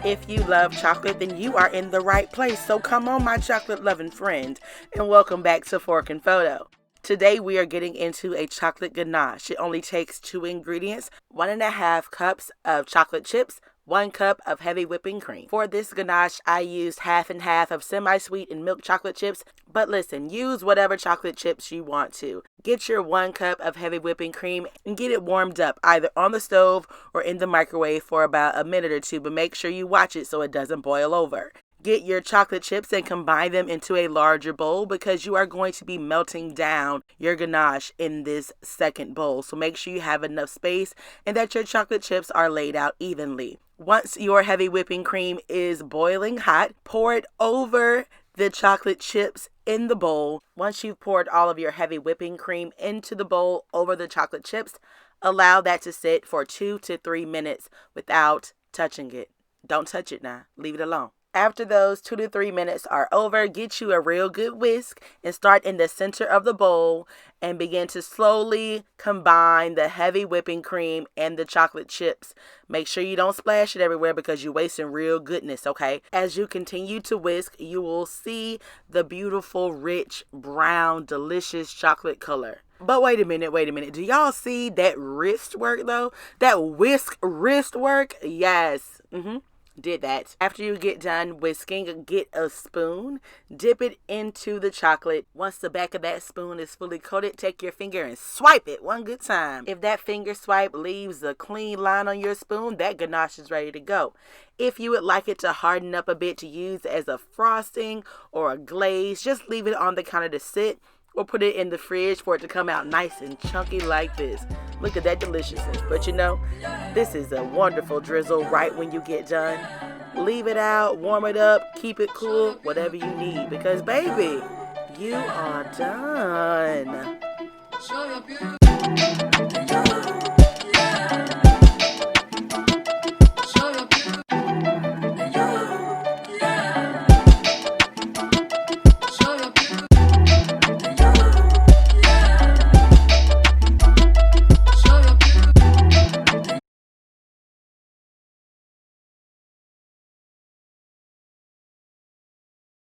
If you love chocolate, then you are in the right place. So come on, my chocolate-loving friend, and welcome back to Fork and Photo. Today we are getting into a chocolate ganache. It only takes 2 ingredients, 1.5 cups of chocolate chips, 1 cup of heavy whipping cream. For this ganache, I used half and half of semi-sweet and milk chocolate chips, but listen, use whatever chocolate chips you want to. Get your 1 cup of heavy whipping cream and get it warmed up either on the stove or in the microwave for about a minute or 2, but make sure you watch it so it doesn't boil over. Get your chocolate chips and combine them into a larger bowl because you are going to be melting down your ganache in this second bowl. So make sure you have enough space and that your chocolate chips are laid out evenly. Once your heavy whipping cream is boiling hot, pour it over the chocolate chips in the bowl. Once you've poured all of your heavy whipping cream into the bowl over the chocolate chips, allow that to sit for 2 to 3 minutes without touching it. Don't touch it now. Leave it alone. After those 2 to 3 minutes are over, get you a real good whisk and start in the center of the bowl and begin to slowly combine the heavy whipping cream and the chocolate chips. Make sure you don't splash it everywhere because you're wasting real goodness, okay? As you continue to whisk, you will see the beautiful, rich, brown, delicious chocolate color. But wait a minute. Do y'all see that wrist work though? That whisk wrist work? Yes. Did that. After you get done whisking, get a spoon, dip it into the chocolate. Once the back of that spoon is fully coated, take your finger and swipe it one good time. If that finger swipe leaves a clean line on your spoon, that ganache is ready to go. If you would like it to harden up a bit to use as a frosting or a glaze, just leave it on the counter to sit or put it in the fridge for it to come out nice and chunky like this. Look at that deliciousness. But you know, this is a wonderful drizzle right when you get done. Leave it out, warm it up, keep it cool, whatever you need. Because baby, you are done.